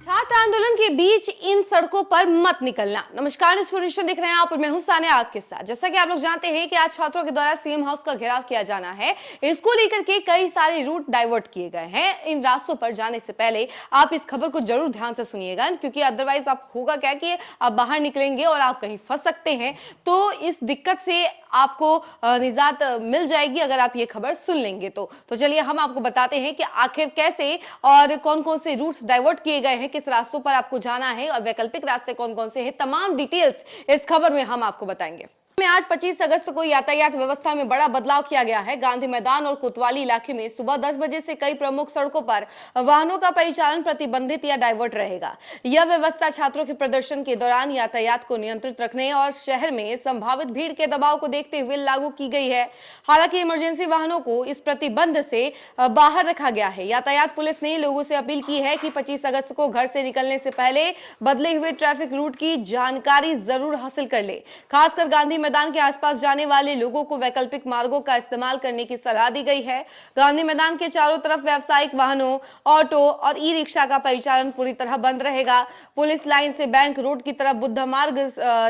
छात्र आंदोलन के बीच इन सड़कों पर मत निकलना। नमस्कार, न्यूज़ फॉर देख रहे हैं आप और मैं हूं सानिया आपके साथ। जैसा कि आप लोग जानते हैं कि आज छात्रों के द्वारा सीएम हाउस का घेराव किया जाना है। इसको लेकर के कई सारे रूट डाइवर्ट किए गए हैं। इन रास्तों पर जाने से पहले आप इस खबर को जरूर ध्यान से सुनिएगा, क्योंकि अदरवाइज आप होगा क्या कि आप बाहर निकलेंगे और आप कहीं फंस सकते हैं। तो इस दिक्कत से आपको निजात मिल जाएगी अगर आप ये खबर सुन लेंगे तो चलिए हम आपको बताते हैं कि आखिर कैसे और कौन कौन से रूट्स डाइवर्ट किए गए हैं, किस रास्तों पर आपको जाना है और वैकल्पिक रास्ते कौन कौन से हैं। तमाम डिटेल्स इस खबर में हम आपको बताएंगे। आज 25 अगस्त को यातायात व्यवस्था में बड़ा बदलाव किया गया है। गांधी मैदान और कोतवाली इलाके में सुबह 10 बजे से कई प्रमुख सड़कों पर वाहनों का परिचालन प्रतिबंधित या डाइवर्ट रहेगा। यह व्यवस्था छात्रों के प्रदर्शन के दौरान यातायात को नियंत्रित रखने और शहर में संभावित भीड़ के दबाव को देखते हुए लागू की गई है। हालांकि इमरजेंसी वाहनों को इस प्रतिबंध से बाहर रखा गया है। यातायात पुलिस ने लोगों से अपील की है कि 25 अगस्त को घर से निकलने से पहले बदले हुए ट्रैफिक रूट की जानकारी जरूर हासिल कर ले। खासकर गांधी मैदान के आसपास जाने वाले लोगों को वैकल्पिक मार्गों का इस्तेमाल करने की सलाह दी गई है। गांधी मैदान के चारों तरफ व्यावसायिक वाहनों, ऑटो और ई रिक्शा का परिचालन पूरी तरह बंद रहेगा। पुलिस लाइन से बैंक रोड की तरफ, बुद्ध मार्ग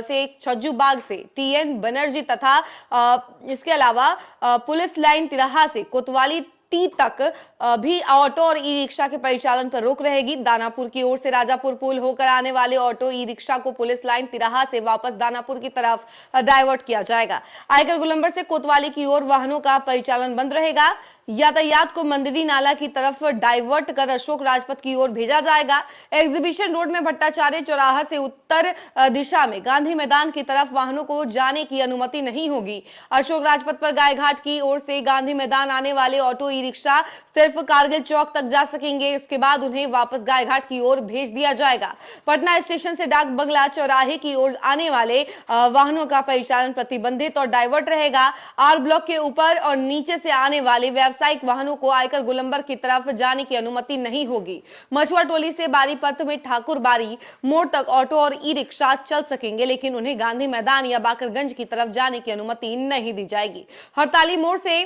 से छज्जू बाग से TN बनर्जी तथा इसके अलावा पुलिस लाइन तिराहा से कोतवाली टी तक भी ऑटो और ई रिक्शा के परिचालन पर रोक रहेगी। दानापुर की ओर से राजापुर पुल होकर आने वाले ऑटो ई रिक्शा को पुलिस लाइन तिराहा से वापस दानापुर की तरफ डाइवर्ट किया जाएगा। आयकर गोलंबर से कोतवाली की ओर वाहनों का परिचालन बंद रहेगा। यातायात को मंदिरी नाला की तरफ डाइवर्ट कर अशोक राजपथ की ओर भेजा जाएगा। एग्जीबिशन रोड में भट्टाचार्य चौराहा से उत्तर दिशा में गांधी मैदान की तरफ वाहनों को जाने की अनुमति नहीं होगी। अशोक राजपथ पर गायघाट की ओर से गांधी मैदान आने वाले ऑटो ई रिक्शा सिर्फ कारगिल चौक तक जा सकेंगे। इसके बाद उन्हें वापस गायघाट की ओर भेज दिया जाएगा। पटना स्टेशन से डाक बंगला चौराहे की ओर आने वाले वाहनों का परिचालन प्रतिबंधित और डाइवर्ट रहेगा। आर ब्लॉक के ऊपर और नीचे से आने वाले व्यावसायिक वाहनों को आयकर गोलंबर की तरफ जाने की अनुमति नहीं होगी। मछुआ टोली से बारीपथ में ठाकुर बारी मोड़ तक ऑटो और ई रिक्शा चल सकेंगे, लेकिन उन्हें गांधी मैदान या बाकरगंज की तरफ जाने की अनुमति नहीं दी जाएगी। हड़ताली मोड़ से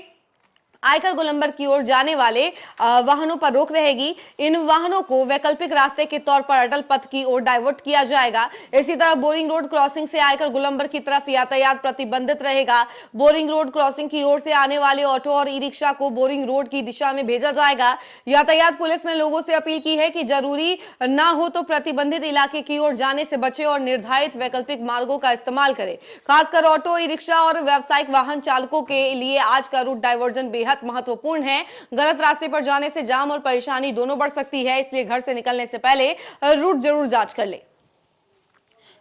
आयकर गोलंबर की ओर जाने वाले वाहनों पर रोक रहेगी। इन वाहनों को वैकल्पिक रास्ते के तौर पर अटल पथ की ओर डाइवर्ट किया जाएगा। इसी तरह बोरिंग रोड क्रॉसिंग से आयकर गोलंबर की तरफ यातायात प्रतिबंधित रहेगा। बोरिंग रोड क्रॉसिंग की ओर से आने वाले ऑटो और ई रिक्शा को बोरिंग रोड की दिशा में भेजा जाएगा। यातायात पुलिस ने लोगों से अपील की है कि जरूरी ना हो तो प्रतिबंधित इलाके की ओर जाने से बचे और निर्धारित वैकल्पिक मार्गों का इस्तेमाल करें। खासकर ऑटो, ई रिक्शा और व्यावसायिक वाहन चालकों के लिए आज का रूट डाइवर्जन बेहद महत्वपूर्ण है। गलत रास्ते पर जाने से जाम और परेशानी दोनों बढ़ सकती है, इसलिए घर से निकलने से पहले रूट जरूर जांच कर ले।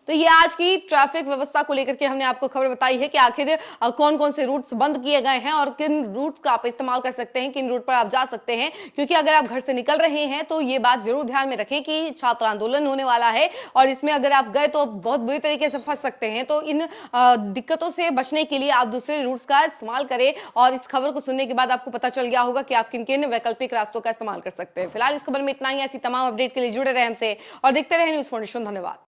तो ये आज की ट्रैफिक व्यवस्था को लेकर के हमने आपको खबर बताई है कि आखिर कौन कौन से रूट्स बंद किए गए हैं और किन रूट्स का आप इस्तेमाल कर सकते हैं, किन रूट पर आप जा सकते हैं। क्योंकि अगर आप घर से निकल रहे हैं तो ये बात जरूर ध्यान में रखें कि छात्र आंदोलन होने वाला है और इसमें अगर आप गए तो बहुत बुरी तरीके से फंस सकते हैं। तो इन दिक्कतों से बचने के लिए आप दूसरे रूट्स का इस्तेमाल करें और इस खबर को सुनने के बाद आपको पता चल गया होगा कि आप किन किन वैकल्पिक रास्तों का इस्तेमाल कर सकते हैं। फिलहाल इस खबर में इतना ही। ऐसी तमाम अपडेट के लिए जुड़े रहे हमसे और देखते रहे न्यूज़ फाउंडेशन। धन्यवाद।